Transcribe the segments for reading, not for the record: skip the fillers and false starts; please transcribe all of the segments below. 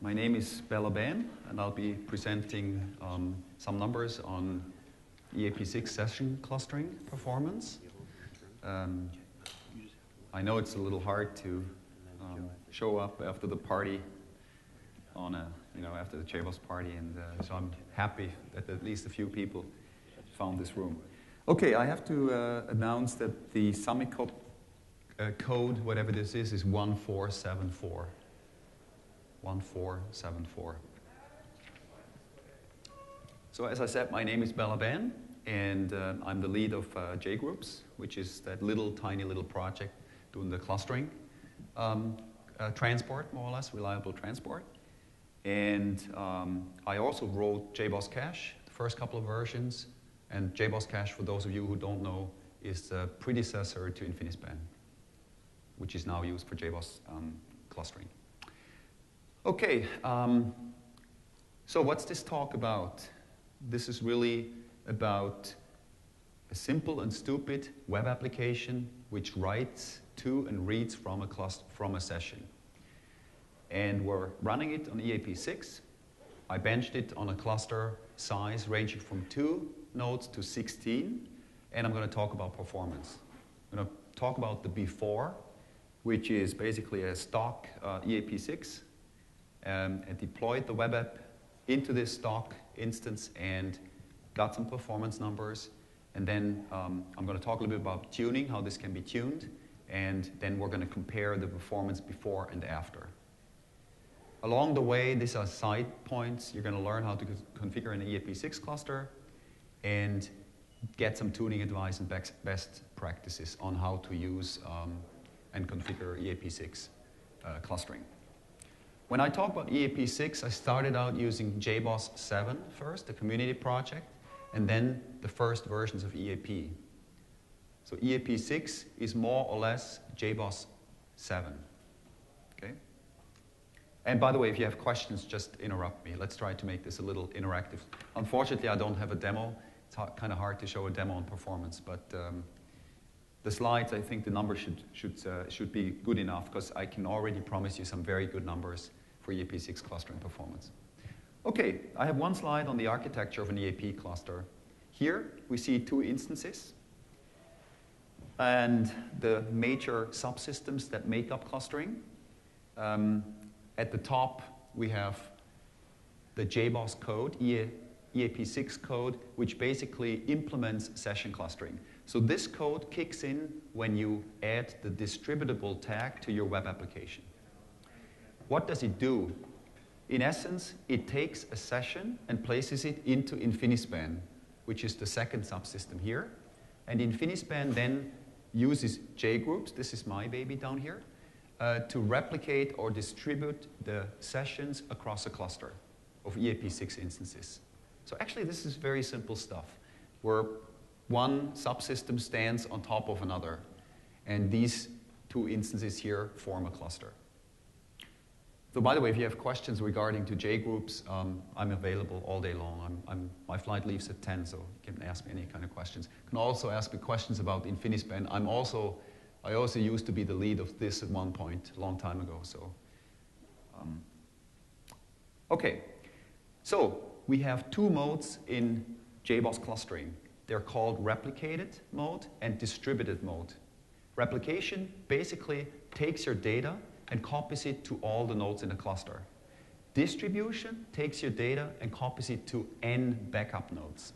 My name is Bela, and I'll be presenting some numbers on EAP6 session clustering performance. I know it's a little hard to show up after the party on after the JBoss party, and so I'm happy that at least a few people found this room. Okay, I have to announce that the summit code, whatever this is 1474. 1474. So as I said, my name is Bela, and I'm the lead of JGroups, which is that tiny little project doing the clustering transport, more or less, reliable transport. And I also wrote JBoss Cache, the first couple of versions. And JBoss Cache, for those of you who don't know, is the predecessor to Infinispan, which is now used for JBoss clustering. Okay, so what's this talk about? This is really about a simple and stupid web application which writes to and reads from a session. And we're running it on EAP6. I benched it on a cluster size ranging from 2 nodes to 16, and I'm going to talk about performance. I'm going to talk about the before, which is basically a stock EAP6, and deployed the web app into this stock instance and got some performance numbers. And then I'm going to talk a little bit about tuning, how this can be tuned, and then we're going to compare the performance before and after. Along the way, these are side points. You're going to learn how to configure an EAP6 cluster and get some tuning advice and best practices on how to use and configure EAP6 clustering. When I talk about EAP6, I started out using JBoss 7 first, the community project, and then the first versions of EAP. So EAP6 is more or less JBoss 7. Okay? And by the way, if you have questions, just interrupt me. Let's try to make this a little interactive. Unfortunately, I don't have a demo. It's kind of hard to show a demo on performance, but the slides, I think the numbers should be good enough, because I can already promise you some very good numbers for EAP6 clustering performance. Okay, I have one slide on the architecture of an EAP cluster. Here we see 2 instances and the major subsystems that make up clustering. At the top, we have the JBoss code, EAP6 code, which basically implements session clustering. So this code kicks in when you add the distributable tag to your web application. What does it do? In essence, it takes a session and places it into Infinispan, which is the second subsystem here. And Infinispan then uses JGroups, this is my baby down here, to replicate or distribute the sessions across a cluster of EAP6 instances. So actually, this is very simple stuff, where one subsystem stands on top of another, and these 2 instances here form a cluster. So by the way, if you have questions regarding to JGroups, I'm available all day long. My flight leaves at 10, so you can ask me any kind of questions. You can also ask me questions about Infinispan. I also used to be the lead of this at one point, a long time ago. So, okay. So we have 2 modes in JBoss clustering. They're called replicated mode and distributed mode. Replication basically takes your data and copies it to all the nodes in the cluster. Distribution takes your data and copies it to n backup nodes.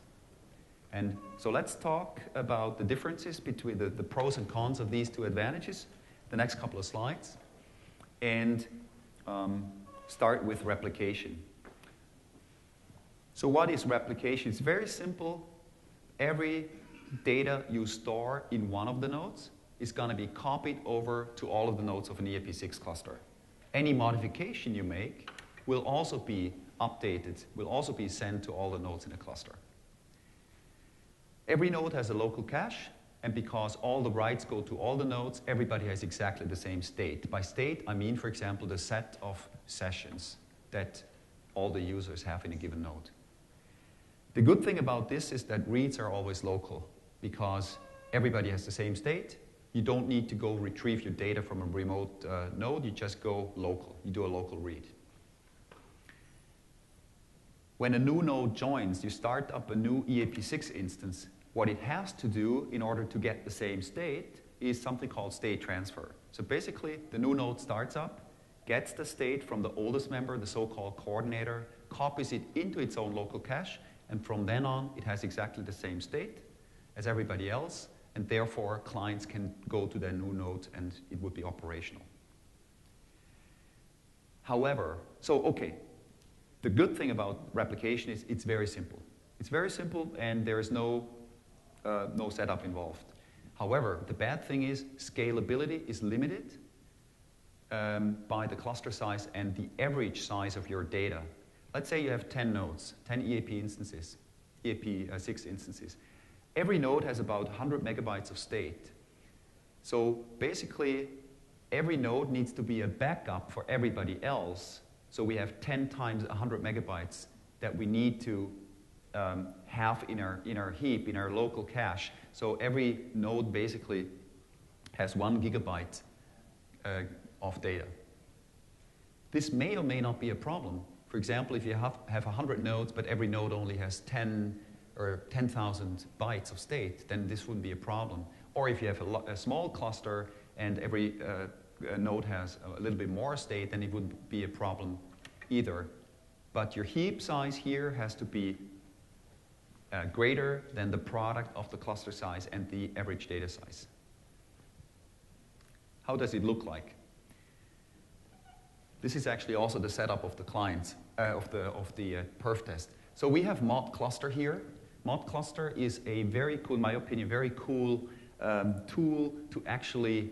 And so let's talk about the differences between the pros and cons of these 2 advantages, the next couple of slides, and start with replication. So what is replication? It's very simple. Every data you store in one of the nodes is going to be copied over to all of the nodes of an EAP6 cluster. Any modification you make will also be updated, will also be sent to all the nodes in the cluster. Every node has a local cache, and because all the writes go to all the nodes, everybody has exactly the same state. By state, I mean, for example, the set of sessions that all the users have in a given node. The good thing about this is that reads are always local, because everybody has the same state. You don't need to go retrieve your data from a remote node. You just go local. You do a local read. When a new node joins, you start up a new EAP6 instance. What it has to do in order to get the same state is something called state transfer. So basically, the new node starts up, gets the state from the oldest member, the so-called coordinator, copies it into its own local cache, and from then on, it has exactly the same state as everybody else, and therefore, clients can go to their new node and it would be operational. However, the good thing about replication is it's very simple. It's very simple and there is no setup involved. However, the bad thing is scalability is limited by the cluster size and the average size of your data. Let's say you have 10 nodes, 10 EAP instances, EAP6 instances. Every node has about 100 megabytes of state. So basically, every node needs to be a backup for everybody else. So we have 10 times 100 megabytes that we need to have in our heap, in our local cache. So every node basically has 1 gigabyte of data. This may or may not be a problem. For example, if you have 100 nodes, but every node only has 10 or 10,000 bytes of state, then this wouldn't be a problem. Or if you have a small cluster and every node has a little bit more state, then it wouldn't be a problem either. But your heap size here has to be greater than the product of the cluster size and the average data size. How does it look like? This is actually also the setup of the clients, of the perf test. So we have ModCluster here. ModCluster is a very cool, in my opinion, very cool tool to actually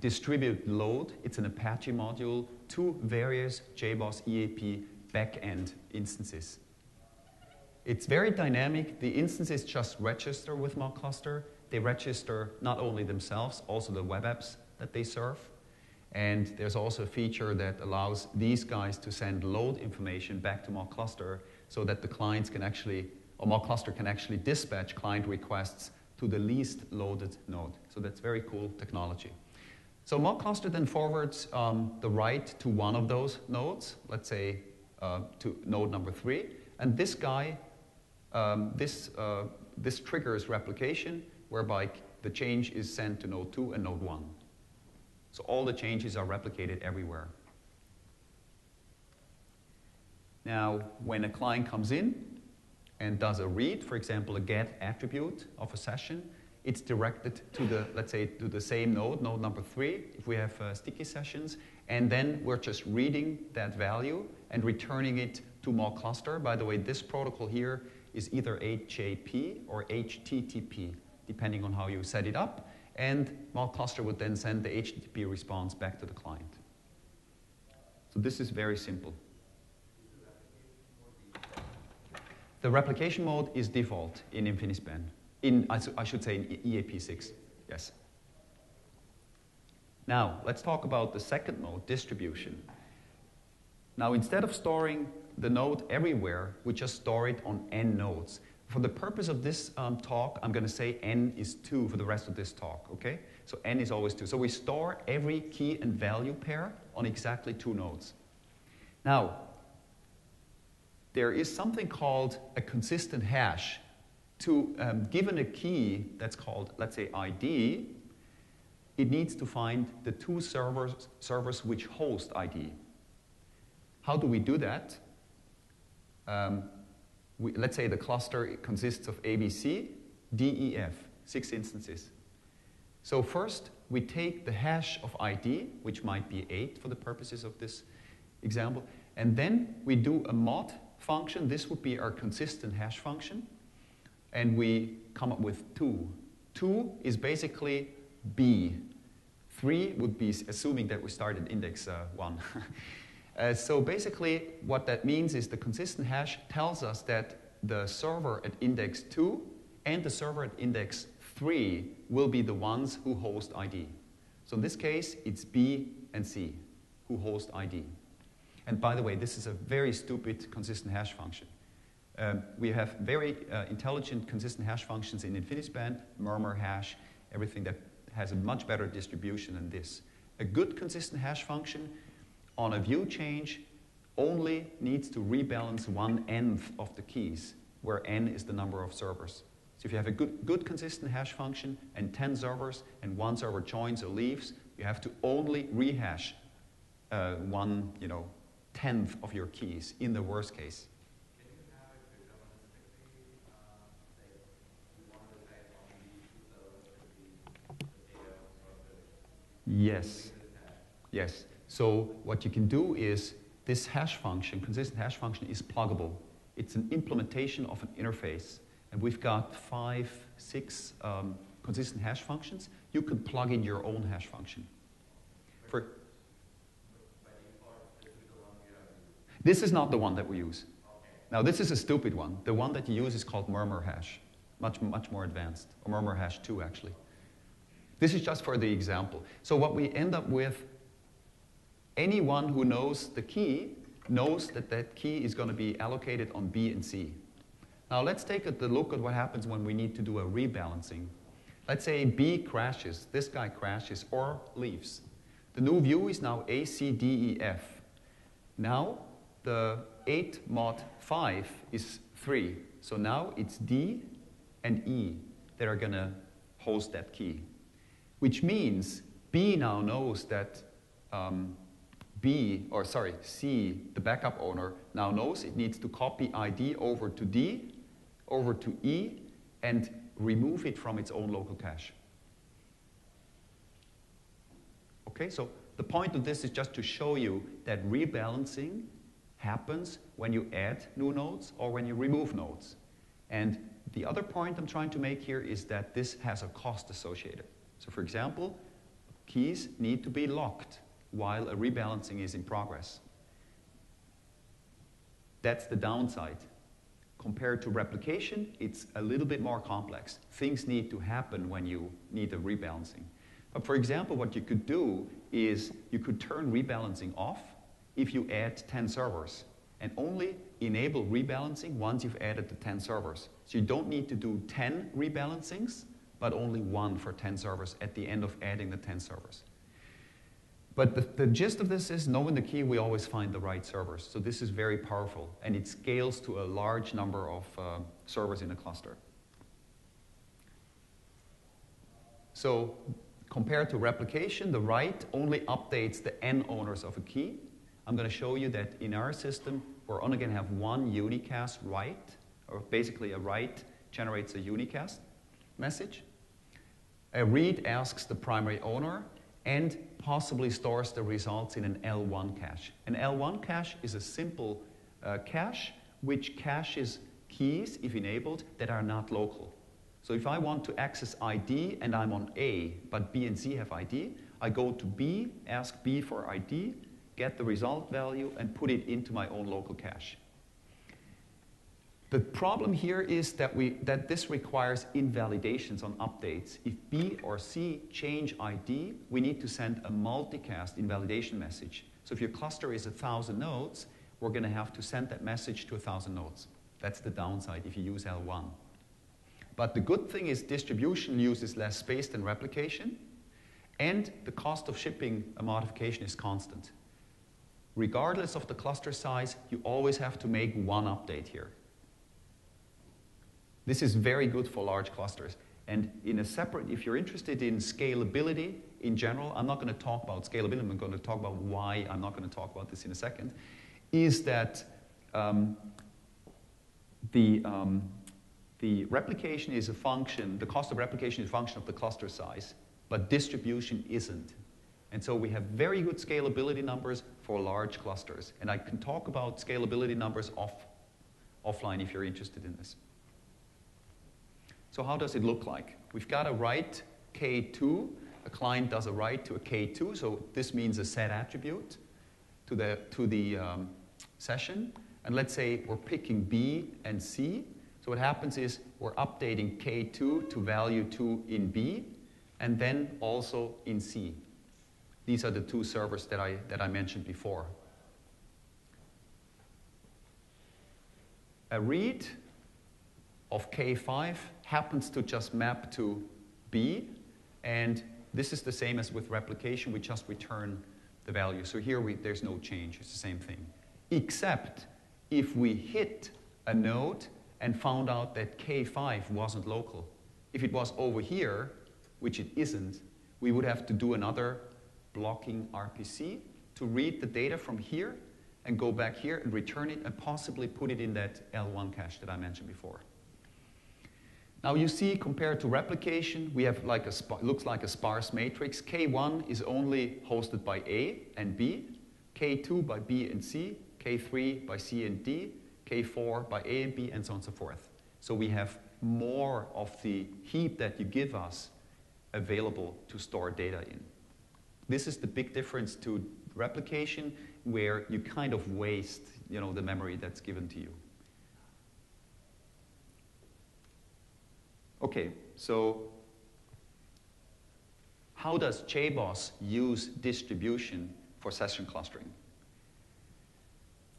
distribute load. It's an Apache module to various JBoss EAP backend instances. It's very dynamic. The instances just register with ModCluster. They register not only themselves, also the web apps that they serve. And there's also a feature that allows these guys to send load information back to ModCluster so that the clients can actually, or ModCluster can actually dispatch client requests to the least loaded node. So that's very cool technology. So ModCluster then forwards the write to one of those nodes, let's say to node number 3. And this guy, this triggers replication, whereby the change is sent to node 2 and node 1. So all the changes are replicated everywhere. Now, when a client comes in and does a read, for example, a get attribute of a session, it's directed to the, let's say, to the same node, node number 3, if we have sticky sessions, and then we're just reading that value and returning it to ModCluster. By the way, this protocol here is either HAP or HTTP, depending on how you set it up. And ModCluster would then send the HTTP response back to the client. So this is very simple. The replication mode is default in Infinispan. I should say in EAP6, yes. Now, let's talk about the second mode, distribution. Now, instead of storing the node everywhere, we just store it on n nodes. For the purpose of this talk, I'm going to say n is 2 for the rest of this talk, okay? So n is always 2. So we store every key and value pair on exactly 2 nodes. Now, there is something called a consistent hash. To given a key that's called, let's say, ID, it needs to find the 2 servers which host ID. How do we do that? Let's say the cluster consists of ABC, D, E, F, 6 instances. So first, we take the hash of ID, which might be 8 for the purposes of this example, and then we do a mod function. This would be our consistent hash function, and we come up with 2. 2 is basically B. 3 would be assuming that we start at index 1. So basically, what that means is the consistent hash tells us that the server at index 2 and the server at index 3 will be the ones who host ID. So in this case, it's B and C who host ID. And by the way, this is a very stupid consistent hash function. We have very intelligent consistent hash functions in Infinispan, murmur hash, everything that has a much better distribution than this. A good consistent hash function on a view change only needs to rebalance 1/n of the keys, where n is the number of servers. So if you have a good consistent hash function and 10 servers, and one server joins or leaves, you have to only rehash 1/10 of your keys in the worst case. Can you have it deterministically, like you want to type on these two servers to be the data or the Yes. Yes. So what you can do is this hash function, consistent hash function, is pluggable. It's an implementation of an interface. And we've got 5, 6 consistent hash functions. You could plug in your own hash function. This is not the one that we use. Now, this is a stupid one. The one that you use is called murmur hash, much more advanced, or murmur hash 2, actually. This is just for the example. So what we end up with, anyone who knows the key knows that that key is going to be allocated on B and C. Now, let's take a look at what happens when we need to do a rebalancing. Let's say B crashes, this guy crashes, or leaves. The new view is now A, C, D, E, F. Now, the 8 mod 5 is 3. So now it's D and E that are going to host that key. Which means B now knows that C, the backup owner, now knows it needs to copy ID over to D, over to E, and remove it from its own local cache. Okay, so the point of this is just to show you that rebalancing happens when you add new nodes or when you remove nodes. And the other point I'm trying to make here is that this has a cost associated. So for example, keys need to be locked while a rebalancing is in progress. That's the downside. Compared to replication, it's a little bit more complex. Things need to happen when you need a rebalancing. But for example, what you could do is you could turn rebalancing off if you add 10 servers and only enable rebalancing once you've added the 10 servers. So you don't need to do 10 rebalancings, but only 1 for 10 servers at the end of adding the 10 servers. But the gist of this is, knowing the key, we always find the right servers. So this is very powerful, and it scales to a large number of servers in a cluster. So compared to replication, the write only updates the n owners of a key. I'm going to show you that in our system, we're only going to have one unicast write, or basically a write generates a unicast message. A read asks the primary owner and possibly stores the results in an L1 cache. An L1 cache is a simple cache which caches keys, if enabled, that are not local. So if I want to access ID and I'm on A, but B and C have ID, I go to B, ask B for ID, get the result value, and put it into my own local cache. The problem here is that this requires invalidations on updates. If B or C change ID, we need to send a multicast invalidation message. So if your cluster is 1,000 nodes, we're going to have to send that message to 1,000 nodes. That's the downside if you use L1. But the good thing is distribution uses less space than replication, and the cost of shipping a modification is constant. Regardless of the cluster size, you always have to make one update here. This is very good for large clusters. And in a separate, if you're interested in scalability in general, I'm not going to talk about scalability, I'm going to talk about why I'm not going to talk about this in a second, is that the replication is a function, the cost of replication is a function of the cluster size, but distribution isn't. And so we have very good scalability numbers for large clusters. And I can talk about scalability numbers offline if you're interested in this. So how does it look like? We've got a write K2. A client does a write to a K2, so this means a set attribute to the session. And let's say we're picking B and C. So what happens is we're updating K2 to value 2 in B, and then also in C. These are the two servers that I mentioned before. A read of K5 happens to just map to B, and this is the same as with replication. We just return the value. So here there's no change. It's the same thing. except if we hit a node and found out that K5 wasn't local. If it was over here, which it isn't, we would have to do another blocking RPC to read the data from here and go back here and return it and possibly put it in that L1 cache that I mentioned before. Now you see, compared to replication, we have like looks like a sparse matrix. K1 is only hosted by A and B, K2 by B and C, K3 by C and D, K4 by A and B, and so on and so forth. So we have more of the heap that you give us available to store data in. This is the big difference to replication, where you kind of waste, the memory that's given to you. Okay, so how does JBoss use distribution for session clustering?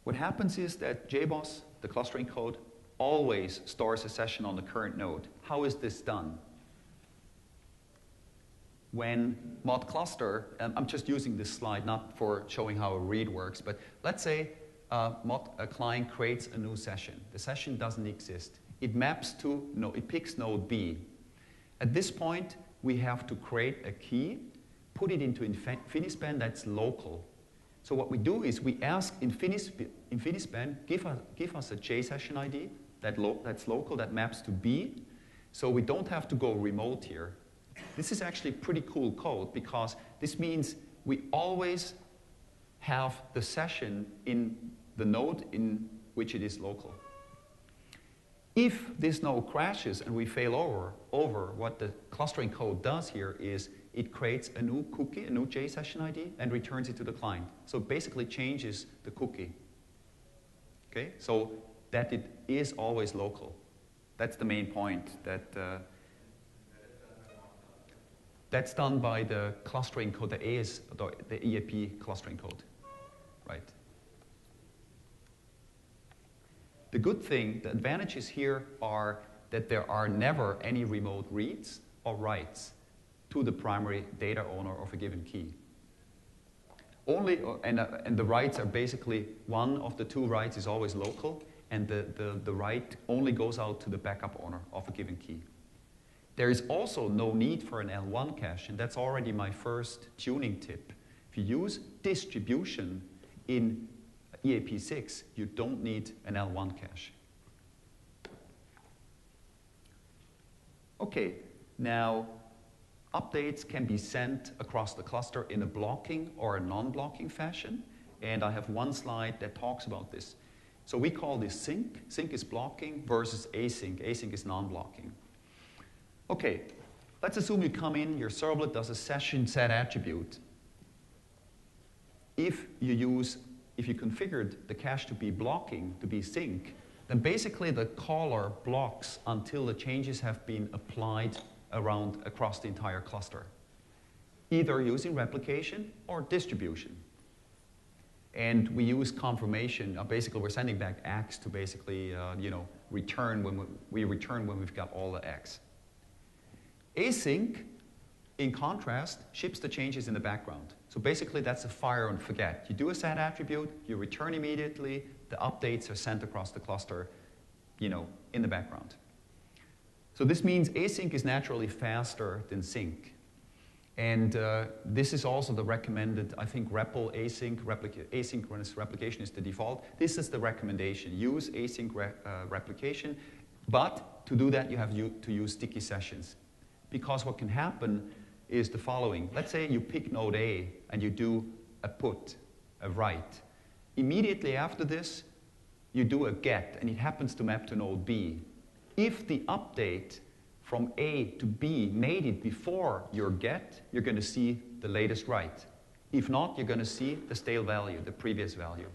What happens is that JBoss, the clustering code, always stores a session on the current node. How is this done? When ModCluster, and I'm just using this slide not for showing how a read works, but let's say a client creates a new session. The session doesn't exist. It maps to, it picks node B. At this point, we have to create a key, put it into Infinispan that's local. So what we do is we ask Infinispan, give us a J session ID that's local, that maps to B, so we don't have to go remote here. This is actually pretty cool code, because this means we always have the session in the node in which it is local. If this node crashes and we fail over, what the clustering code does here is it creates a new cookie, a new J session ID, and returns it to the client. So it basically changes the cookie. Okay, so that it is always local. That's the main point. That's done by the clustering code, the EAP clustering code, right? The good thing, the advantages here are that there are never any remote reads or writes to the primary data owner of a given key. And the writes are basically, one of the two writes is always local, and the write only goes out to the backup owner of a given key. There is also no need for an L1 cache, and that's already my first tuning tip. If you use distribution in EAP6, you don't need an L1 cache. Okay, now updates can be sent across the cluster in a blocking or a non-blocking fashion, and I have one slide that talks about this. So we call this sync. Sync is blocking versus async. Async is non-blocking. Okay, let's assume you come in, your servlet does a session set attribute. If you configured the cache to be blocking, to be sync, then basically the caller blocks until the changes have been applied across the entire cluster, either using replication or distribution. And we use confirmation. Basically, we're sending back X to basically, return when we've got all the X. Async, in contrast, ships the changes in the background. So basically, that's a fire and forget. You do a set attribute, you return immediately, the updates are sent across the cluster, in the background. So this means async is naturally faster than sync. And this is also the recommended, I think, asynchronous replication is the default. This is the recommendation. Use async replication, but to do that, you have to use sticky sessions. Because what can happen is the following. Let's say you pick node A and you do a put, a write. Immediately after this, you do a get, and it happens to map to node B. If the update from A to B made it before your get, you're going to see the latest write. If not, you're going to see the stale value, the previous value.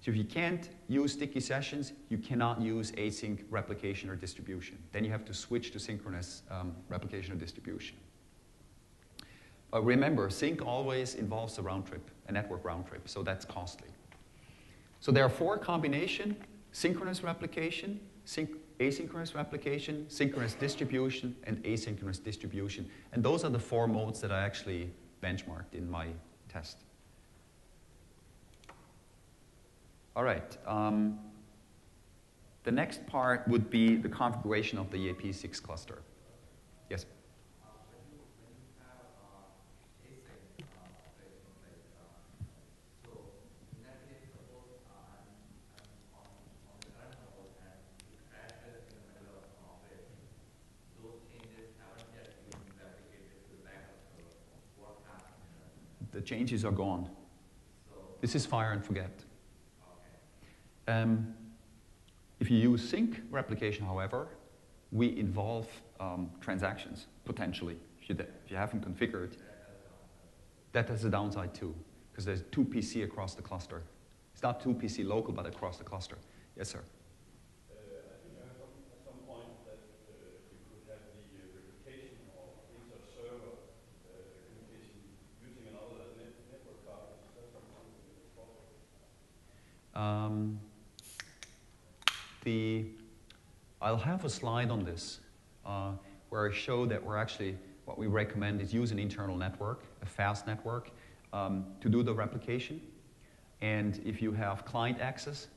So if you can't use sticky sessions, you cannot use async replication or distribution. Then you have to switch to synchronous replication or distribution. Remember, sync always involves a round trip, a network round trip, so that's costly. So there are four combinations: synchronous replication, asynchronous replication, synchronous distribution, and asynchronous distribution. And those are the four modes that I actually benchmarked in my test. All right. The next part would be the configuration of the EAP6 cluster. Yes? When you have async operations, like, so in that case, suppose I'm on the current node and it crashes in the middle of an operation. Those changes haven't yet been replicated to the backup server. What happens in that? The changes are gone. So, This is fire and forget. okay. If you use sync replication, however, we involve transactions, potentially, if you haven't configured. That has a downside too, because there's 2 PC across the cluster. It's not 2 PC local, but across the cluster. Yes, sir? I think I heard at some point that you could have the replication or inter-server communication using another network card. Is that something that's possible? I'll have a slide on this where I show that what we recommend is use an internal network, a fast network, to do the replication. And if you have client access,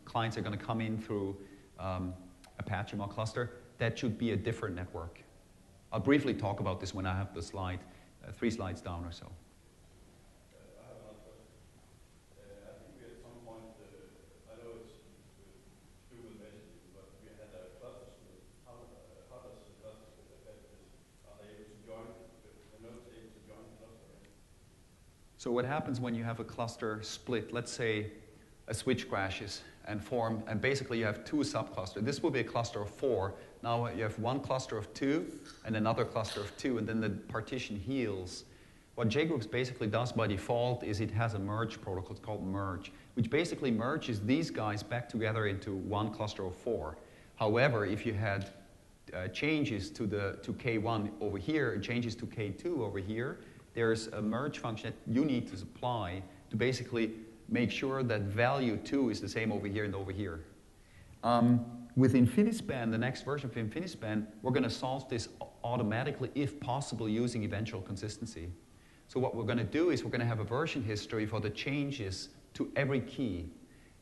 clients are going to come in through Apache ModCluster, that should be a different network. I'll briefly talk about this when I have the slide, 3 slides down or so. I have another question. I think we at some point, I know it's to do with messaging, but we had a cluster split. How does the cluster split affect this? Are they able to join, the nodes able to join the cluster? So what happens when you have a cluster split? Let's say a switch crashes and basically you have 2 subclusters. This will be a cluster of 4. Now you have 1 cluster of 2 and another cluster of 2, and then the partition heals. What JGroups basically does by default is it has a merge protocol, it's called merge, which basically merges these guys back together into 1 cluster of 4. However, if you had changes to K1 over here and changes to K2 over here, there's a merge function that you need to apply to basically make sure that value 2 is the same over here and over here. With Infinispan, the next version of Infinispan, we're going to solve this automatically, if possible, using eventual consistency. So what we're going to do is we're going to have a version history for the changes to every key.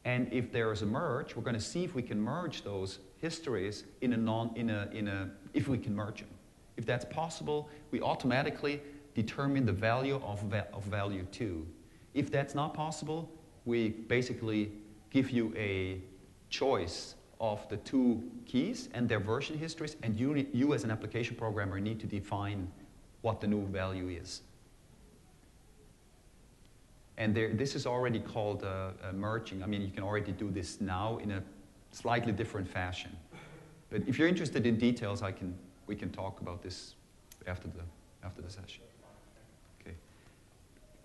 And if there is a merge, we're going to see if we can merge those histories if we can merge them. If that's possible, we automatically determine the value of value 2. If that's not possible, we basically give you a choice of the 2 keys and their version histories, and you as an application programmer need to define what the new value is. And this is already called merging. I mean, you can already do this now in a slightly different fashion. But if you're interested in details, we can talk about this after the session.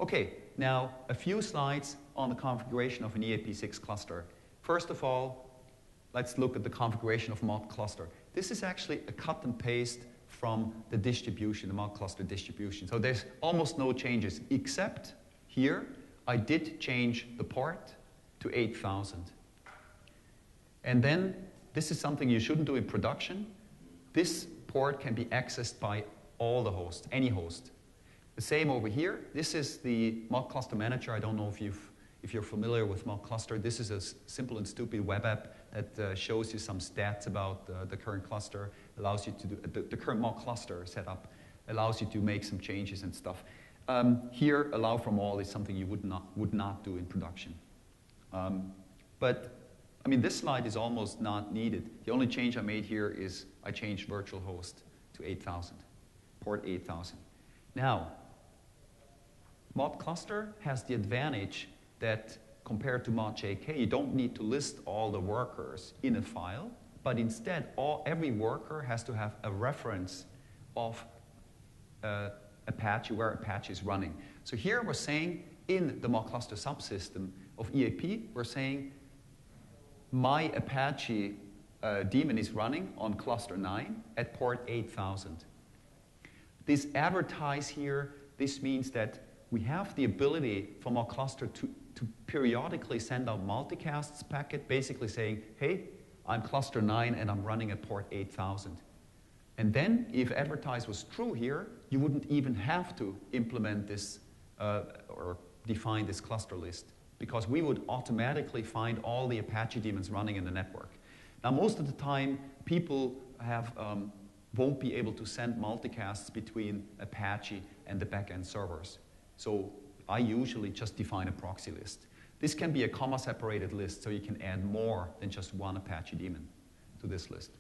Okay, now a few slides on the configuration of an EAP6 cluster. First of all, let's look at the configuration of ModCluster. This is actually a cut and paste from the distribution, the ModCluster distribution. So there's almost no changes, except here I did change the port to 8000. And then this is something you shouldn't do in production. This port can be accessed by all the hosts, any host. The same over here. This is the ModCluster manager. I don't know if you're familiar with ModCluster. This is a simple and stupid web app that shows you some stats about the current cluster, allows you to do the current ModCluster setup, allows you to make some changes and stuff. Here, allow from all is something you would not do in production. But I mean, this slide is almost not needed. The only change I made here is I changed virtual host to 8000, port 8000. Now, ModCluster has the advantage that compared to ModJK, you don't need to list all the workers in a file, but instead every worker has to have a reference of Apache, where Apache is running. So here we're saying in the ModCluster subsystem of EAP, we're saying my Apache daemon is running on cluster 9 at port 8000. This advertise here, this means that we have the ability from our cluster to periodically send out multicasts packet, basically saying, hey, I'm cluster 9 and I'm running at port 8000. And then if advertise was true here, you wouldn't even have to implement this or define this cluster list. because we would automatically find all the Apache daemons running in the network. Now, most of the time, people won't be able to send multicasts between Apache and the backend servers. So I usually just define a proxy list. This can be a comma-separated list, so you can add more than just one Apache daemon to this list.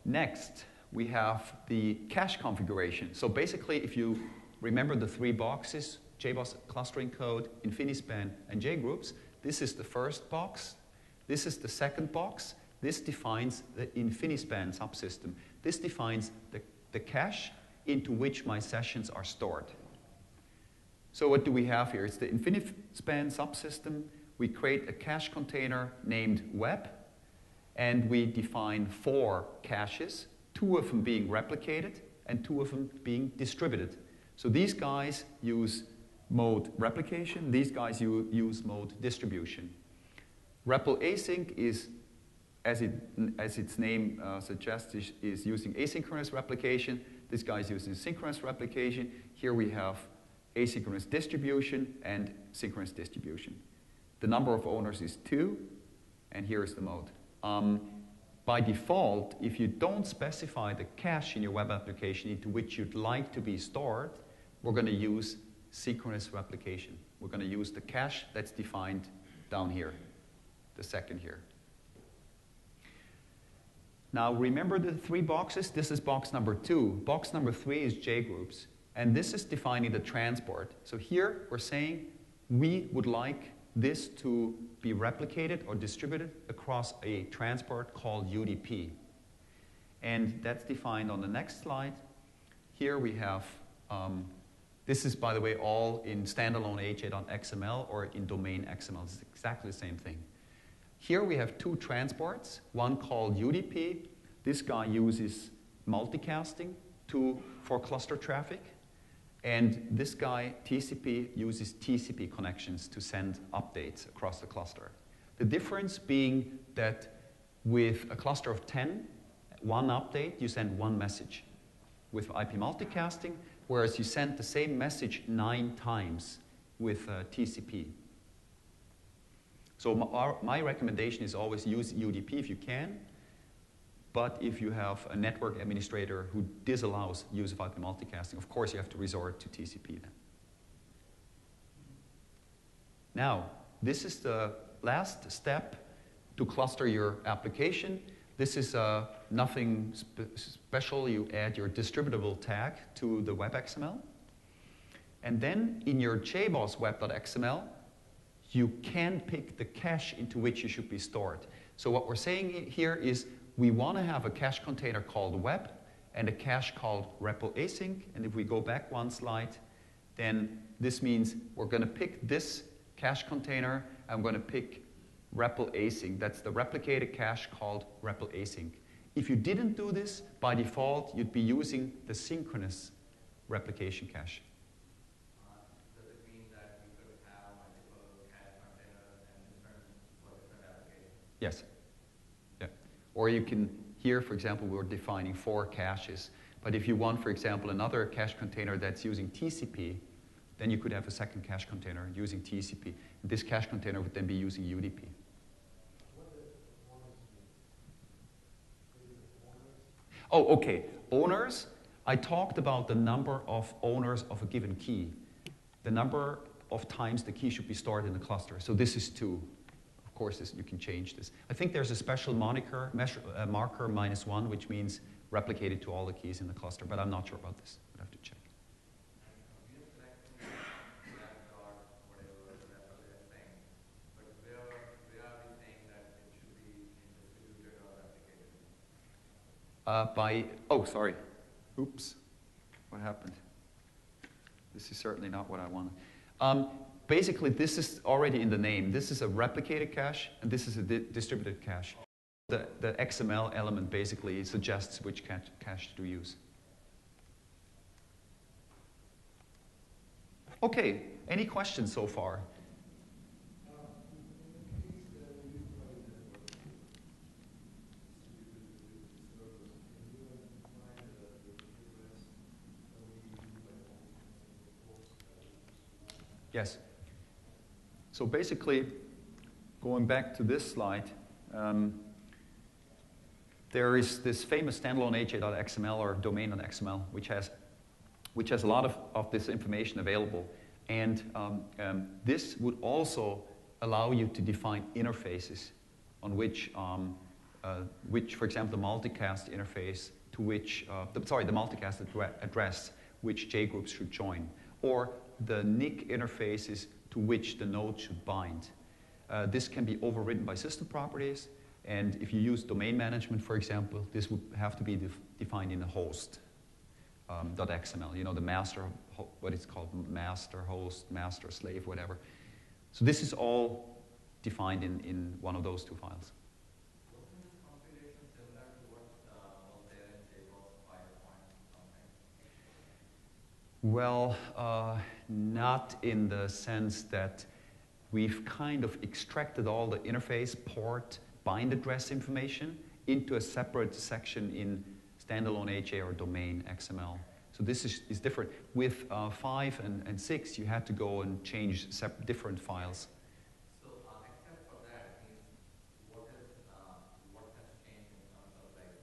Next, we have the cache configuration. So basically, if you remember the three boxes, JBoss clustering code, Infinispan, and JGroups, this is the first box. This is the second box. This defines the Infinispan subsystem. This defines the cache into which my sessions are stored. So what do we have here? It's the Infinispan subsystem. We create a cache container named web, and we define 4 caches, 2 of them being replicated and 2 of them being distributed. So these guys use mode replication. These guys use mode distribution. REPL async is, as its name suggests, is using asynchronous replication. This guy is using synchronous replication. Here we have asynchronous distribution and synchronous distribution. The number of owners is 2, and here is the mode. By default, if you don't specify the cache in your web application into which you'd like to be stored, we're going to use synchronous replication. We're going to use the cache that's defined down here, the second here. Now remember the 3 boxes? This is box number 2. Box number 3 is JGroups. And this is defining the transport. So here we're saying we would like this to be replicated or distributed across a transport called UDP. And that's defined on the next slide. Here we have, this is, by the way, all in standalone HA.xml or in domain XML. It's exactly the same thing. Here we have 2 transports, one called UDP. This guy uses multicasting for cluster traffic. And this guy, TCP, uses TCP connections to send updates across the cluster. The difference being that with a cluster of 10, one update, you send 1 message. With IP multicasting, whereas you send the same message 9 times with TCP. So my recommendation is always use UDP if you can. But if you have a network administrator who disallows use of IP multicasting, of course you have to resort to TCP then. Now, this is the last step to cluster your application. This is nothing special. You add your distributable tag to the web XML. And then in your JBoss web.xml, you can pick the cache into which you should be stored. So what we're saying here is we want to have a cache container called web and a cache called REPL async. And if we go back 1 slide, then this means we're going to pick this cache container and we're going to pick REPL async. That's the replicated cache called REPL async. If you didn't do this, by default, you'd be using the synchronous replication cache. Does it mean that you could have multiple cache containers and for different applications? Yes. Or you can, here, for example, we're defining 4 caches. But if you want, for example, another cache container that's using TCP, then you could have a second cache container using TCP. And this cache container would then be using UDP. Oh, okay. Owners, I talked about the number of owners of a given key. The number of times the key should be stored in the cluster. So this is 2. Of course, you can change this. I think there's a special marker -1, which means replicated to all the keys in the cluster, but I'm not sure about this. I'd have to check. We are selecting that whatever the REPL is saying, but where are we saying that it should be distributed or replicated? Oh, sorry. Oops. What happened? This is certainly not what I wanted. Basically, this is already in the name. This is a replicated cache, and this is a distributed cache. The XML element basically suggests which cache to use. Okay, any questions so far? Yes. So basically, going back to this slide, there is this famous standalone HA.xml or domain.xml, which has a lot of this information available. And this would also allow you to define interfaces on which, for example, the multicast interface to which, the multicast address which JGroups should join, or the NIC interfaces to which the node should bind. This can be overridden by system properties, and if you use domain management, for example, this would have to be defined in a host. .xml, you know, the master, what it's called, master host, master slave, whatever. So this is all defined in one of those two files. Wasn't this configuration similar to what was there in JBoss 5 point something? Well, not in the sense that we've kind of extracted all the interface, port, bind address information into a separate section in standalone HA or domain XML. So this is different. With 5 and 6, you had to go and change different files. So except for that, what has changed in terms of like,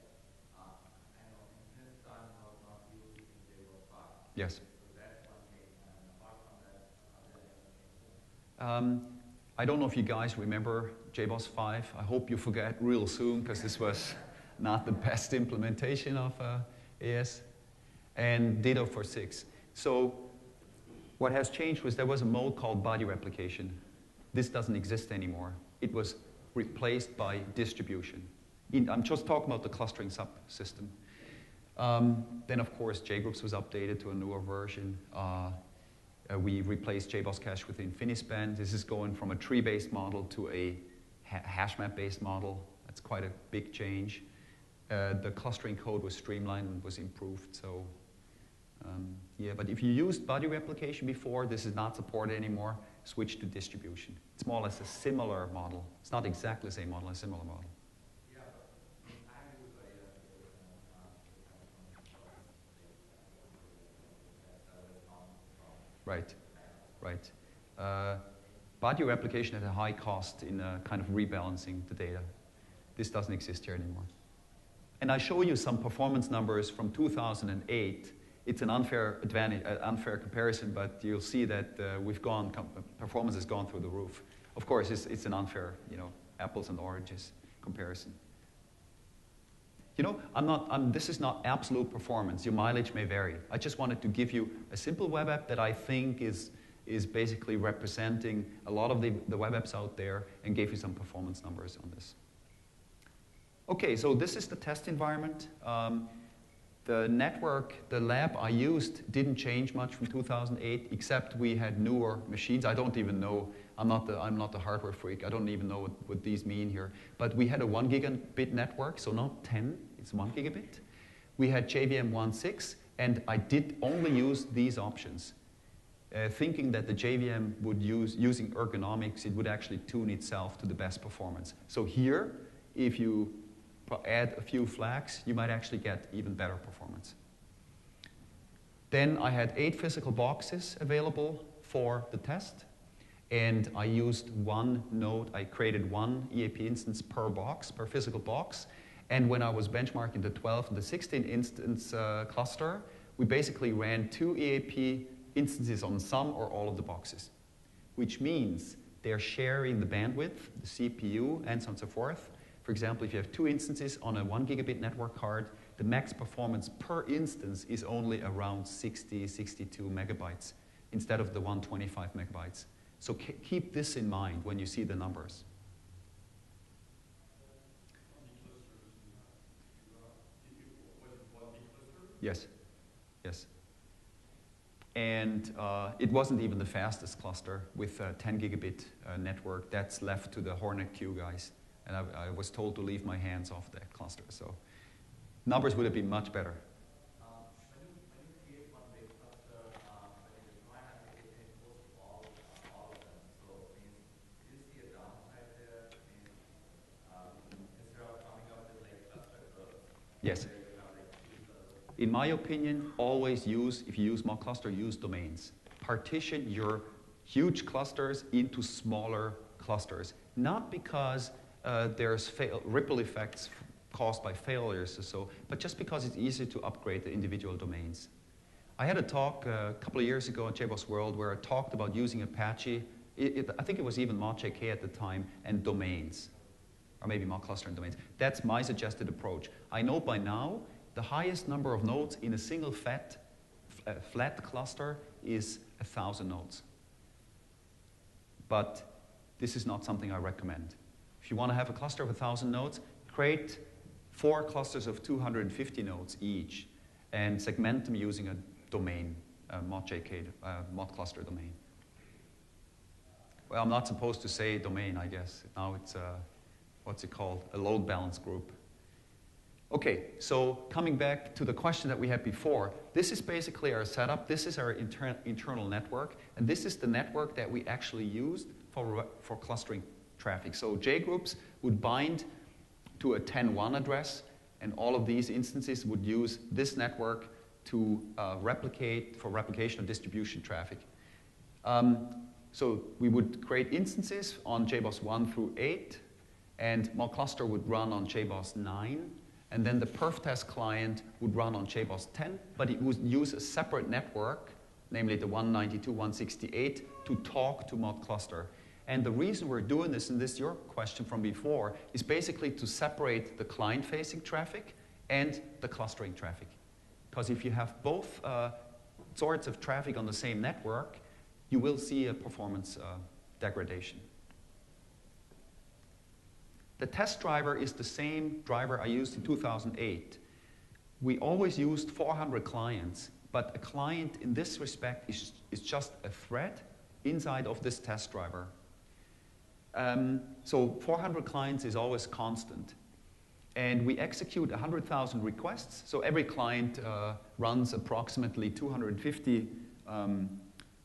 I know Infinispan was not used in JBoss 5. Yes. So that's one change. And apart from that, are there any changes? I don't know if you guys remember JBoss 5. I hope you forget real soon, because this was not the best implementation of AS. And ditto for 6. So what has changed was there was a mode called body replication. This doesn't exist anymore. It was replaced by distribution. I'm just talking about the clustering subsystem. Then, of course, JGroups was updated to a newer version. We replaced JBoss cache with Infinispan. This is going from a tree-based model to a hash map-based model. That's quite a big change. The clustering code was streamlined and was improved. So, yeah, but if you used body replication before, this is not supported anymore. Switch to distribution. It's more or less a similar model. It's not exactly the same model, a similar model. Yeah, but I use body replication. Right. Body replication had a high cost in kind of rebalancing the data. This doesn't exist here anymore. And I show you some performance numbers from 2008. It's an unfair comparison, but you'll see that performance has gone through the roof. Of course, it's an unfair, apples and oranges comparison. This is not absolute performance. Your mileage may vary. I just wanted to give you a simple web app that I think is basically representing a lot of the web apps out there, and gave you some performance numbers on this. Okay, so this is the test environment. The network, the lab I used didn't change much from 2008, except we had newer machines. I don't even know. I'm not the hardware freak. I don't even know what these mean here. But we had a 1 gigabit network, so not 10. It's 1 gigabit. We had JVM 1.6, and I did only use these options, thinking that the JVM would using ergonomics, it would actually tune itself to the best performance. So here, if you add a few flags, you might actually get even better performance. Then I had 8 physical boxes available for the test, and I used one node. I created one EAP instance per box, per physical box, and when I was benchmarking the 12 and the 16 instance cluster, we basically ran 2 EAP instances on some or all of the boxes, which means they're sharing the bandwidth, the CPU, and so on and so forth. For example, if you have 2 instances on a 1 gigabit network card, the max performance per instance is only around 60, 62 megabytes instead of the 125 megabytes. So keep this in mind when you see the numbers. Yes. And it wasn't even the fastest cluster with a 10 gigabit network. That's left to the Hornet Q guys. And I was told to leave my hands off that cluster. So numbers would have been much better. When you create one big cluster, when you deploy an application, it goes to all of them. So do you see a downside there? Instead of coming up with like cluster curves, yes. In my opinion, always if you use ModCluster, use domains. Partition your huge clusters into smaller clusters. Not because there's ripple effects caused by failures or so, but just because it's easier to upgrade the individual domains. I had a talk a couple of years ago at JBoss World where I talked about using Apache. I think it was even ModJK at the time, and domains, or maybe ModCluster and domains. That's my suggested approach. I know by now the highest number of nodes in a single flat cluster is 1,000 nodes. But this is not something I recommend. If you want to have a cluster of 1,000 nodes, create 4 clusters of 250 nodes each and segment them using a domain, ModJK, ModCluster domain. Well, I'm not supposed to say domain, I guess. Now it's, what's it called? A load balance group. Okay, so coming back to the question that we had before, this is basically our setup. This is our internal network, and this is the network that we actually used for clustering traffic. So JGroups would bind to a 10.1 address, and all of these instances would use this network to replicate for replication of distribution traffic. So we would create instances on JBoss 1 through 8, and ModCluster would run on JBoss 9, and then the perf test client would run on JBoss 10, but it would use a separate network, namely the 192.168, to talk to ModCluster. And the reason we're doing this, and this is your question from before, is basically to separate the client-facing traffic and the clustering traffic. Because if you have both sorts of traffic on the same network, you will see a performance degradation. The test driver is the same driver I used in 2008. We always used 400 clients, but a client in this respect is just a thread inside of this test driver. So 400 clients is always constant. And we execute 100,000 requests. So every client runs approximately 250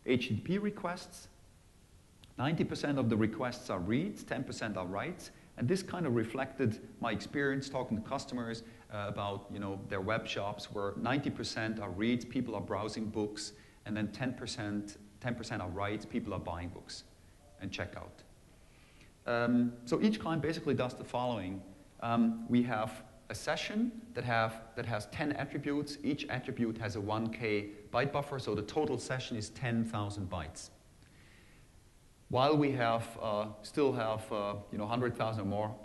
HTTP requests. 90% of the requests are reads, 10% are writes. And this kind of reflected my experience talking to customers about their web shops, where 90% are reads, people are browsing books, and then 10% are writes, people are buying books and checkout. So each client basically does the following. We have a session that has 10 attributes. Each attribute has a 1K byte buffer, so the total session is 10,000 bytes. While we still have 100,000 or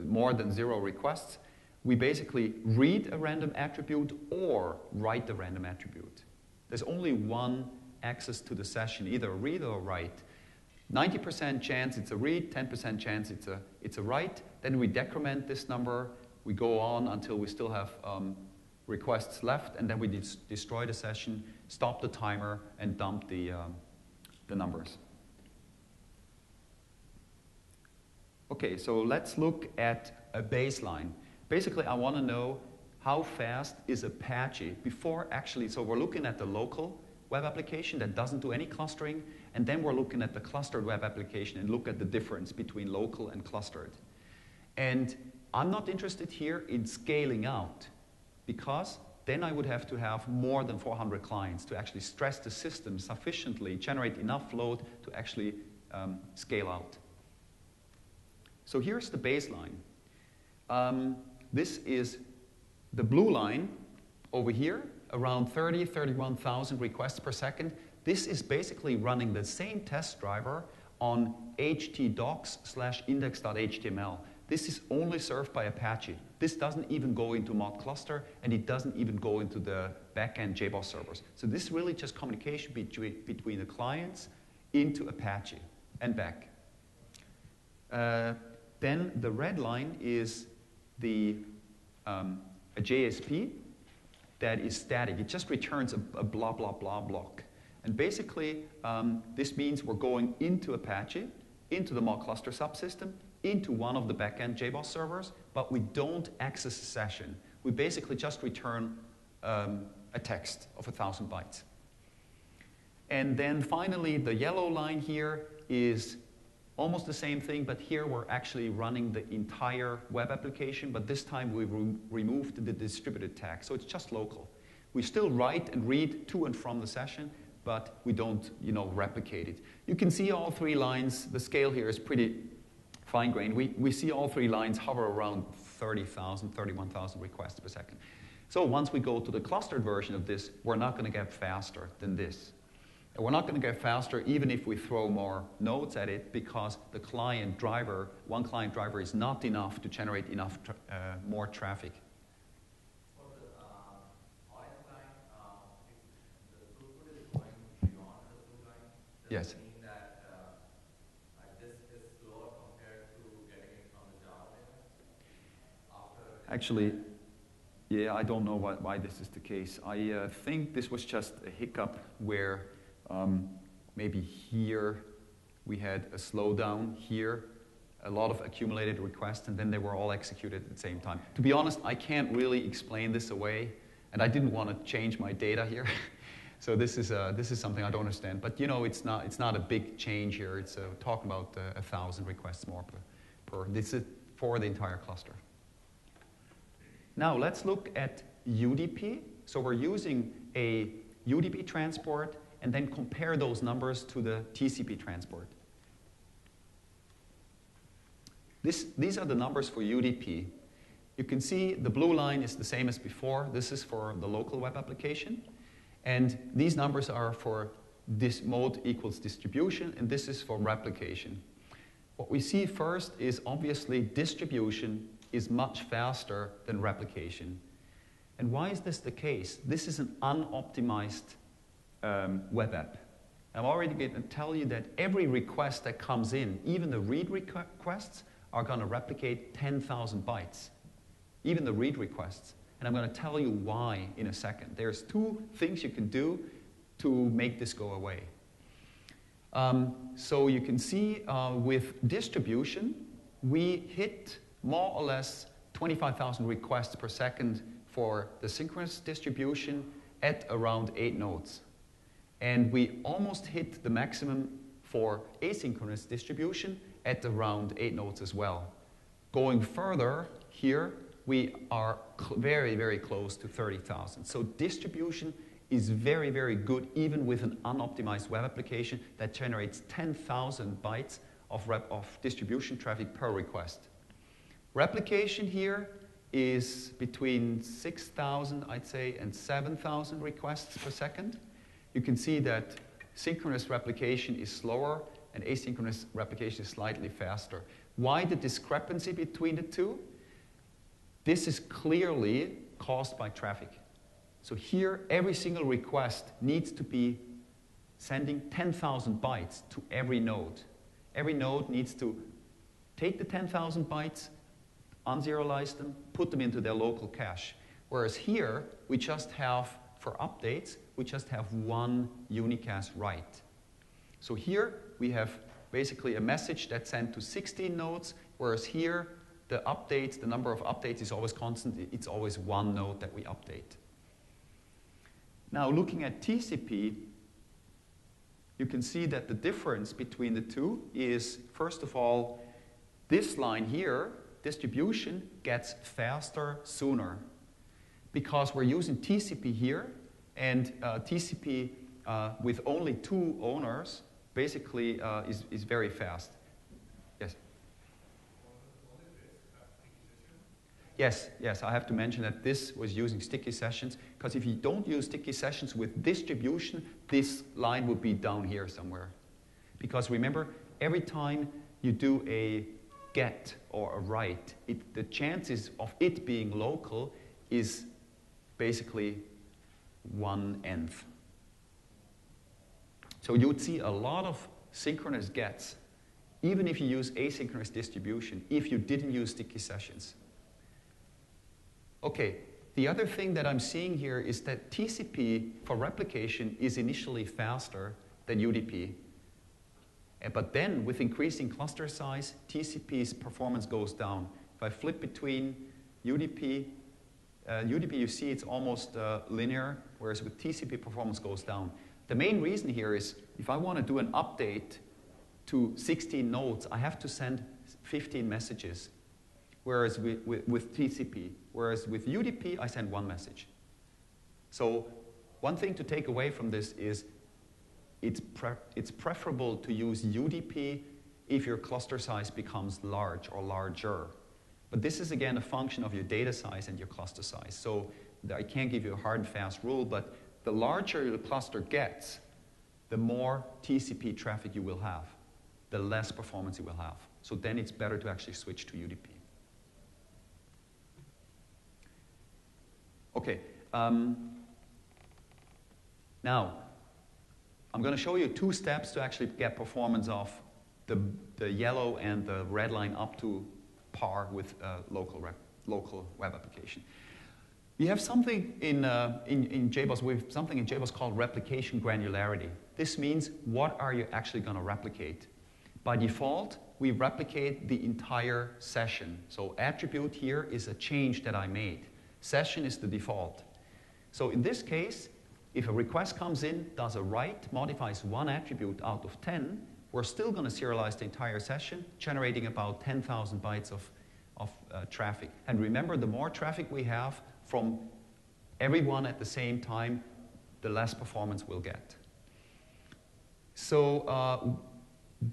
more than 0 requests, we basically read a random attribute or write a random attribute. There's only one access to the session, either a read or a write. 90% chance it's a read, 10% chance it's a write. Then we decrement this number. We go on until we still have requests left, and then we destroy the session, stop the timer, and dump the numbers. Okay, so let's look at a baseline. Basically, I want to know how fast is Apache before actually, so we're looking at the local web application that doesn't do any clustering, and then we're looking at the clustered web application and look at the difference between local and clustered. And I'm not interested here in scaling out, because then I would have to have more than 400 clients to actually stress the system sufficiently, generate enough load to actually scale out. So here's the baseline. This is the blue line over here, around 31,000 requests per second. This is basically running the same test driver on htdocs/index.html. This is only served by Apache. This doesn't even go into ModCluster, and it doesn't even go into the backend JBoss servers. So this is really just communication between the clients into Apache and back. Then the red line is a JSP that is static. It just returns a blah, blah, blah block. And basically, this means we're going into Apache, into the ModCluster subsystem, into one of the backend JBoss servers, but we don't access a session. We basically just return a text of 1,000 bytes. And then finally, the yellow line here is almost the same thing, but here we're actually running the entire web application, but this time we've removed the distributed tag, so it's just local. We still write and read to and from the session, but we don't, replicate it. You can see all three lines. The scale here is pretty fine-grained. We see all three lines hover around 30,000, 31,000 requests per second. So once we go to the clustered version of this, we're not going to get faster than this. And we're not going to get faster even if we throw more nodes at it, because the client driver, one client driver, is not enough to generate enough more traffic. For the audience line, if the throughput is going beyond the through line, does Yes. it mean that this is slower compared to getting it from the Java database? Actually, yeah, I don't know why this is the case. I think this was just a hiccup where maybe here we had a slowdown, here a lot of accumulated requests, and then they were all executed at the same time. To be honest, I can't really explain this away, and I didn't want to change my data here. So this is something I don't understand. But it's not a big change here. It's talking about 1,000 requests more per. This is for the entire cluster. Now let's look at UDP. So we're using a UDP transport and then compare those numbers to the TCP transport. These are the numbers for UDP. You can see the blue line is the same as before. This is for the local web application. And these numbers are for this mode equals distribution, and this is for replication. What we see first is obviously distribution is much faster than replication. And why is this the case? This is an unoptimized web app. I'm already going to tell you that every request that comes in, even the read requests, are going to replicate 10,000 bytes. Even the read requests. And I'm going to tell you why in a second. There's two things you can do to make this go away. So you can see with distribution, we hit more or less 25,000 requests per second for the synchronous distribution at around 8 nodes. And we almost hit the maximum for asynchronous distribution at around 8 nodes as well. Going further here, we are very, very close to 30,000. So distribution is very, very good, even with an unoptimized web application that generates 10,000 bytes of distribution traffic per request. Replication here is between 6,000, I'd say, and 7,000 requests per second. You can see that synchronous replication is slower and asynchronous replication is slightly faster. Why the discrepancy between the two? This is clearly caused by traffic. So here, every single request needs to be sending 10,000 bytes to every node. Every node needs to take the 10,000 bytes, unserialize them, put them into their local cache. Whereas here, we just have, for updates, we just have one unicast write. So here, we have basically a message that's sent to 16 nodes, whereas here, the updates, the number of updates is always constant. It's always one node that we update. Now, looking at TCP, you can see that the difference between the two is, first of all, this line here, distribution, gets faster sooner because we're using TCP here, and TCP with only 2 owners basically is very fast. Yes? Yes, I have to mention that this was using sticky sessions, because if you don't use sticky sessions with distribution, this line would be down here somewhere. Because remember, every time you do a get or a write, the chances of it being local is basically 1/n. So you would see a lot of synchronous gets, even if you use asynchronous distribution, if you didn't use sticky sessions. Okay, the other thing that I'm seeing here is that TCP for replication is initially faster than UDP. But then, with increasing cluster size, TCP's performance goes down. If I flip between UDP, you see it's almost linear, whereas with TCP, performance goes down. The main reason here is, if I want to do an update to 16 nodes, I have to send 15 messages. Whereas with TCP. Whereas with UDP, I send 1 message. So one thing to take away from this is it's preferable to use UDP if your cluster size becomes large or larger. But this is, again, a function of your data size and your cluster size. So I can't give you a hard and fast rule, but the larger your cluster gets, the more TCP traffic you will have, the less performance you will have. So then it's better to actually switch to UDP. Okay. Now, I'm going to show you 2 steps to actually get performance of the yellow and the red line up to par with local web application. We have something in JBoss. We have something in JBoss called replication granularity. This means what are you actually going to replicate? By default, we replicate the entire session. So attribute here is a change that I made. Session is the default. So in this case, if a request comes in, does a write, modifies 1 attribute out of 10, we're still going to serialize the entire session, generating about 10,000 bytes of traffic. And remember, the more traffic we have from everyone at the same time, the less performance we'll get. So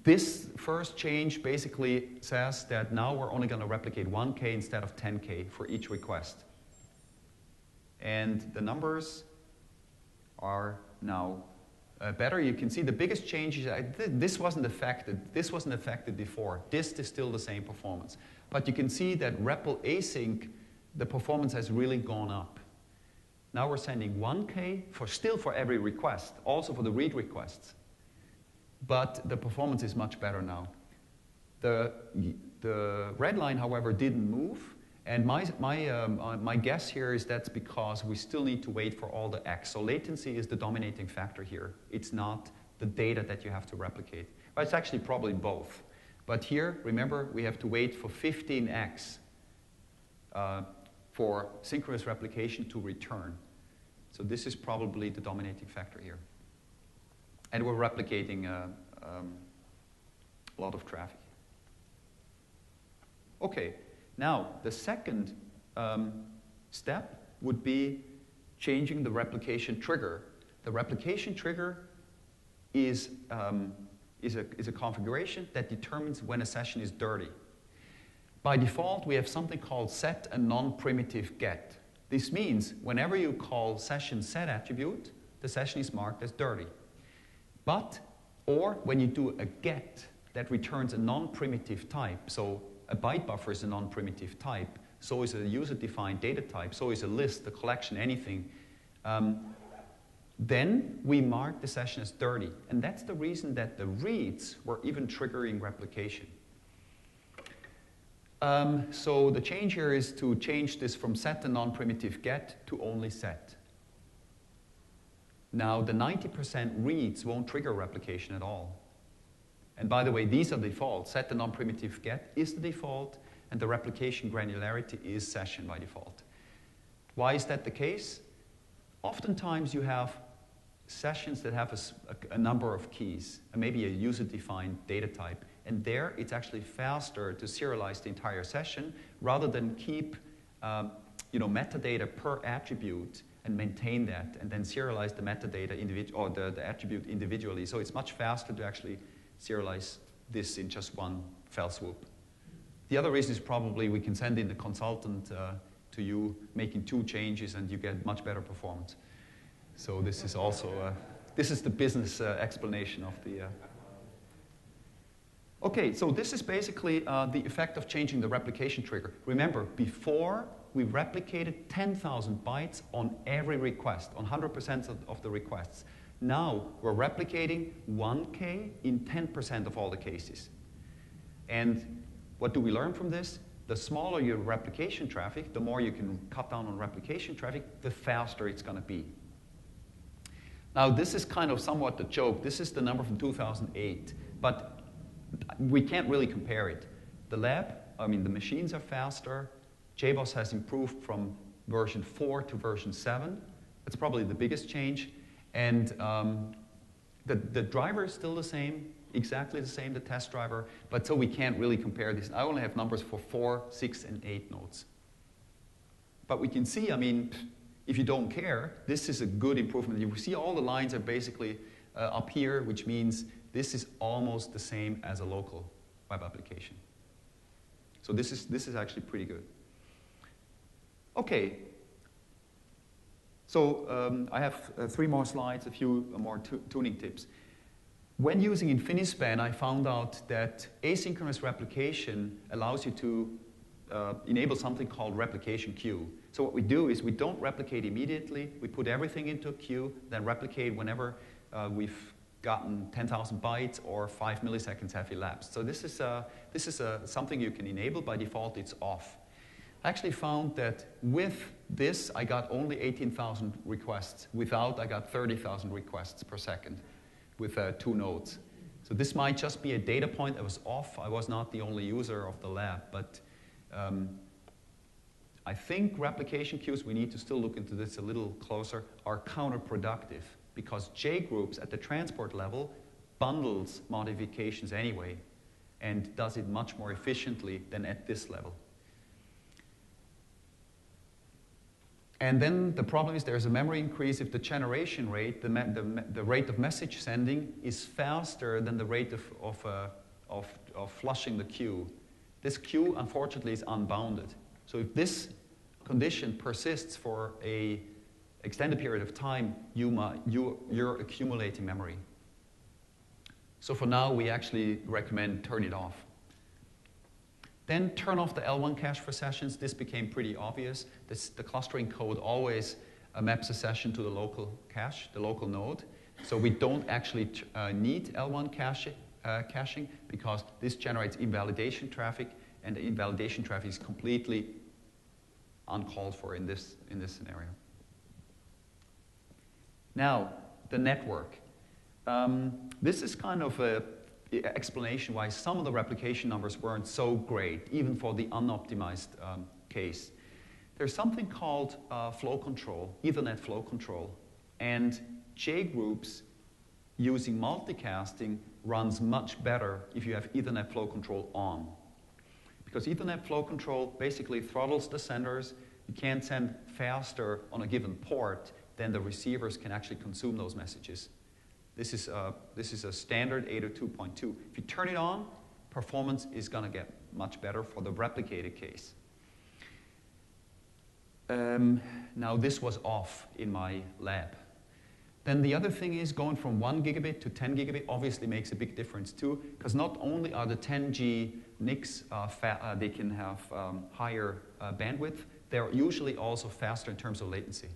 this first change basically says that now we're only going to replicate 1K instead of 10K for each request. And the numbers are now better. You can see the biggest change is this wasn't affected. This wasn't affected before. This is still the same performance. But you can see that REPL async, the performance has really gone up. Now we're sending 1K still for every request, also for the read requests. But the performance is much better now. The red line, however, didn't move. And my guess here is that's because we still need to wait for all the X. So latency is the dominating factor here. It's not the data that you have to replicate. Well, it's actually probably both. But here, remember, we have to wait for 15X for synchronous replication to return. So this is probably the dominating factor here. And we're replicating a lot of traffic. Okay. Now, the second step would be changing the replication trigger. The replication trigger is a configuration that determines when a session is dirty. By default, we have something called set a non-primitive get. This means whenever you call session set attribute, the session is marked as dirty. Or when you do a get that returns a non-primitive type, so a byte buffer is a non-primitive type, so is a user-defined data type, so is a list, a collection, anything. Then we mark the session as dirty. And that's the reason that the reads were even triggering replication. So the change here is to change this from set to non-primitive get to only set. Now, the 90% reads won't trigger replication at all. And by the way, these are default. Set the non-primitive get is the default, and the replication granularity is session by default. Why is that the case? Oftentimes you have sessions that have a number of keys, and maybe a user-defined data type. And there, it's actually faster to serialize the entire session rather than keep metadata per attribute and maintain that, and then serialize the metadata or the attribute individually. So it's much faster to actually serialize this in just one fell swoop. The other reason is probably we can send in the consultant to you making 2 changes and you get much better performance. So this is also, this is the business explanation of the... Okay, so this is basically the effect of changing the replication trigger. Remember, before we replicated 10,000 bytes on every request, on 100% of the requests. Now we're replicating 1K in 10% of all the cases. And what do we learn from this? The smaller your replication traffic, the more you can cut down on replication traffic, the faster it's going to be. Now this is kind of somewhat the joke. This is the number from 2008, but we can't really compare it. The machines are faster. JBoss has improved from version 4 to version 7. That's probably the biggest change. And the driver is still the same, exactly the same, the test driver, but so we can't really compare this. I only have numbers for 4, 6, and 8 nodes. But we can see, if you don't care, this is a good improvement. You see all the lines are basically up here, which means this is almost the same as a local web application. So this is actually pretty good. Okay. So I have 3 more slides, a few more tuning tips. When using Infinispan, I found out that asynchronous replication allows you to enable something called replication queue. So what we do is we don't replicate immediately. We put everything into a queue, then replicate whenever we've gotten 10,000 bytes or 5 milliseconds have elapsed. So this is something you can enable. By default, it's off. I actually found that with this, I got only 18,000 requests. Without, I got 30,000 requests per second with 2 nodes. So this might just be a data point that was off. I was not the only user of the lab, but I think replication queues, we need to still look into this a little closer, are counterproductive because JGroups at the transport level bundles modifications anyway and does it much more efficiently than at this level. And then the problem is there's a memory increase if the generation rate, the rate of message sending is faster than the rate of flushing the queue. This queue, unfortunately, is unbounded. So if this condition persists for an extended period of time, you're accumulating memory. So for now, we actually recommend turn it off. Then turn off the L1 cache for sessions. This became pretty obvious. The clustering code always maps a session to the local cache, the local node. So we don't actually need L1 caching because this generates invalidation traffic, and the invalidation traffic is completely uncalled for in this scenario. Now, the network. This is kind of a explanation why some of the replication numbers weren't so great, even for the unoptimized case. There's something called flow control, Ethernet flow control, and JGroups using multicasting runs much better if you have Ethernet flow control on. Because Ethernet flow control basically throttles the senders. You can send faster on a given port than the receivers can actually consume those messages. This is a standard 802.2. If you turn it on, performance is going to get much better for the replicated case. Now this was off in my lab. Then the other thing is going from 1 gigabit to 10 gigabit obviously makes a big difference too, because not only are the 10G NICs, they can have higher bandwidth, they're usually also faster in terms of latency.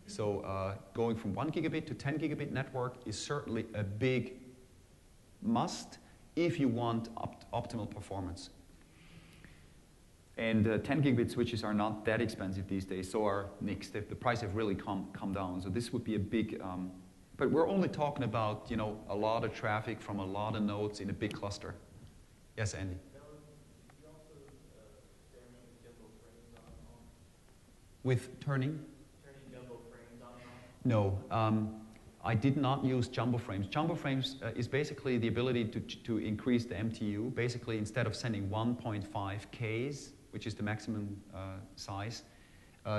So going from 1 gigabit to 10 gigabit network is certainly a big must if you want optimal performance. And 10 gigabit switches are not that expensive these days, so are NICs. The price have really come down. So this would be a big, but we're only talking about a lot of traffic from a lot of nodes in a big cluster. Yes, Andy? With turning? No, I did not use jumbo frames. Jumbo frames is basically the ability to increase the MTU. Basically, instead of sending 1.5 Ks, which is the maximum size,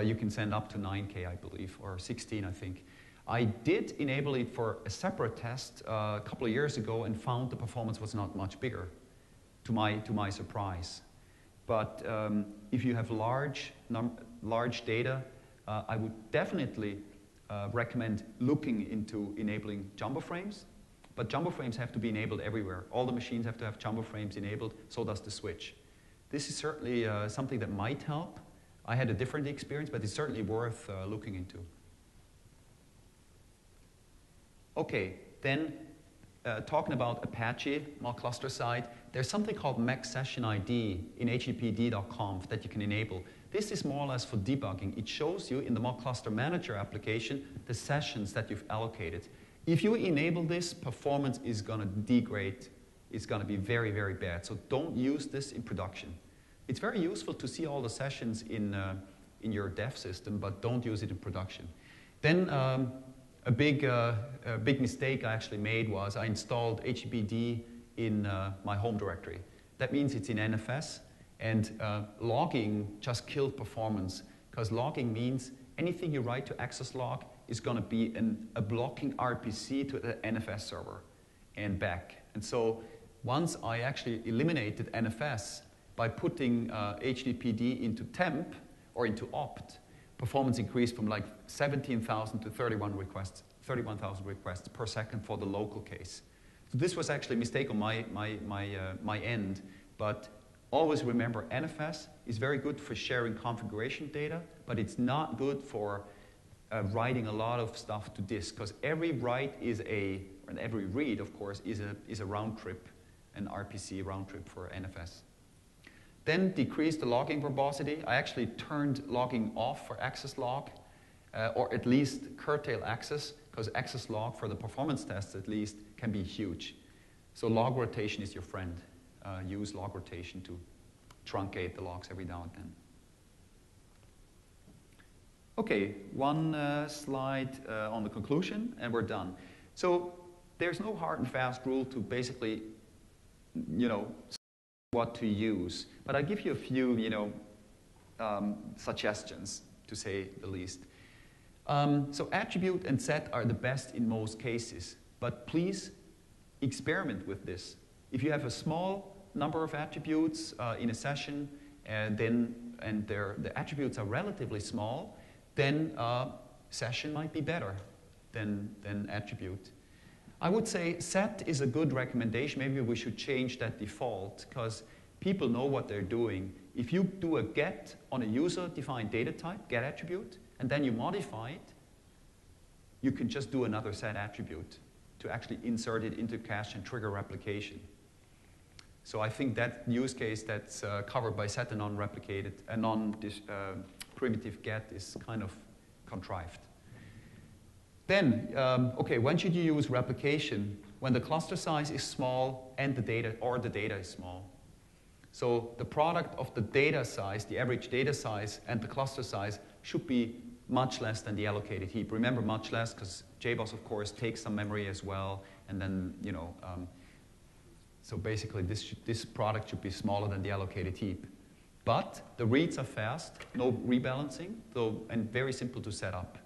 you can send up to 9K, I believe, or 16, I think. I did enable it for a separate test a couple of years ago and found the performance was not much bigger, to my surprise. But if you have large data, I would definitely recommend looking into enabling jumbo frames, but jumbo frames have to be enabled everywhere. All the machines have to have jumbo frames enabled, so does the switch. This is certainly something that might help. I had a different experience, but it's certainly worth looking into. Okay, then talking about Apache, ModCluster side, there's something called max session ID in hepd.conf that you can enable. This is more or less for debugging. It shows you in the ModCluster Manager application the sessions that you've allocated. If you enable this, performance is going to degrade. It's going to be very, very bad. So don't use this in production. It's very useful to see all the sessions in your dev system, but don't use it in production. Then a big mistake I actually made was I installed hepd in my home directory. That means it's in NFS. And logging just killed performance, because logging means anything you write to access log is going to be a blocking RPC to the NFS server and back. And so once I actually eliminated NFS by putting HTTPD into temp or into opt, performance increased from like 17,000 to 31,000 requests per second for the local case. So this was actually a mistake on my end, but always remember NFS is very good for sharing configuration data, but it's not good for writing a lot of stuff to disk, because every write is and every read, of course, is a round trip, an RPC round trip for NFS. Then decrease the logging verbosity. I actually turned logging off for access log, or at least curtail access, because access log for the performance tests at least can be huge. So log rotation is your friend. Use log rotation to truncate the logs every now and then. Okay, one slide on the conclusion, and we're done. So there's no hard and fast rule to basically, what to use. But I give you a few, suggestions, to say the least. So attribute and set are the best in most cases, but please experiment with this. If you have a small number of attributes in a session, and the attributes are relatively small, then session might be better than attribute. I would say set is a good recommendation. Maybe we should change that default, because people know what they're doing. If you do a get on a user-defined data type, get attribute, and then you modify it, you can just do another set attribute to actually insert it into cache and trigger replication. So I think that use case that's covered by set and non-replicated, a non-primitive get is kind of contrived. Then, okay, when should you use replication? When the cluster size is small and the data is small. So the product of the data size, the average data size, and the cluster size should be much less than the allocated heap. Remember, much less, because JBoss, of course, takes some memory as well, and then, so basically this product should be smaller than the allocated heap. But the reads are fast, no rebalancing, and very simple to set up.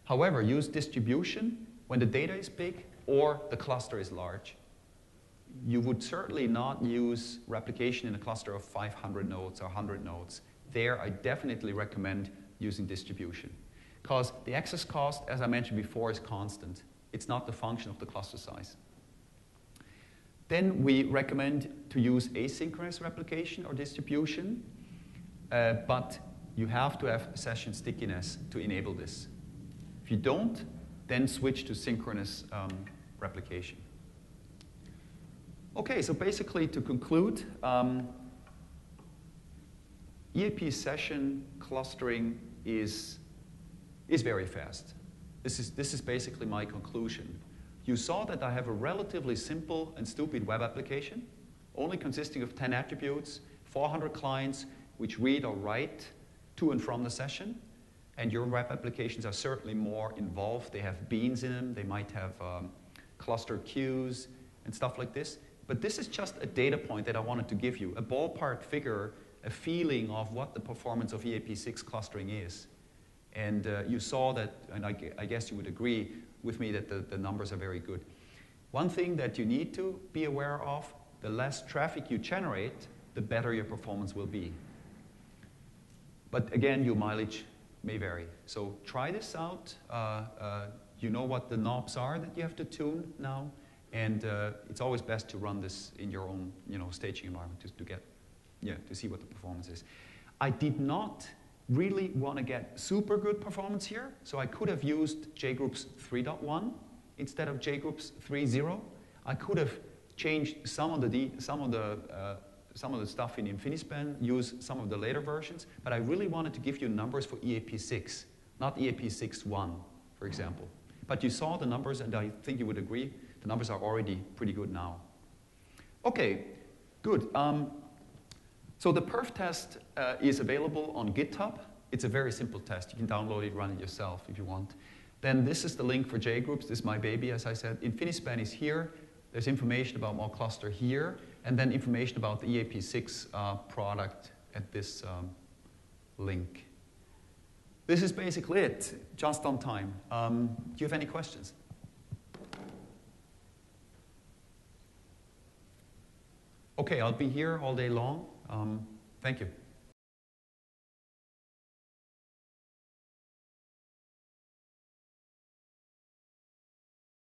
However, use distribution when the data is big or the cluster is large. You would certainly not use replication in a cluster of 500 nodes or 100 nodes. There, I definitely recommend using distribution, because the access cost, as I mentioned before, is constant. It's not the function of the cluster size. Then we recommend to use asynchronous replication or distribution, but you have to have session stickiness to enable this. If you don't, then switch to synchronous replication. Okay, so basically to conclude, EAP session clustering is very fast. This is basically my conclusion. You saw that I have a relatively simple and stupid web application, only consisting of 10 attributes, 400 clients, which read or write to and from the session. And your web applications are certainly more involved. They have beans in them. They might have cluster queues and stuff like this. But this is just a data point that I wanted to give you, a ballpark figure, a feeling of what the performance of EAP6 clustering is. And you saw that, and I guess you would agree with me that the numbers are very good. One thing that you need to be aware of, the less traffic you generate, the better your performance will be. But again, your mileage may vary. So try this out. You know what the knobs are that you have to tune now, and it's always best to run this in your own, staging environment to see what the performance is. I did not really want to get super good performance here, so I could have used JGroups 3.1 instead of JGroups 3.0. I could have changed some of the stuff in Infinispan, use some of the later versions, but I really wanted to give you numbers for EAP6, not EAP6.1, for example. But you saw the numbers, and I think you would agree, the numbers are already pretty good now. Okay, good. So the perf test is available on GitHub. It's a very simple test. You can download it, run it yourself if you want. Then this is the link for JGroups. This is my baby, as I said. Infinispan is here. There's information about ModCluster here, and then information about the EAP6 product at this link. This is basically it, just on time. Do you have any questions? Okay, I'll be here all day long. Thank you.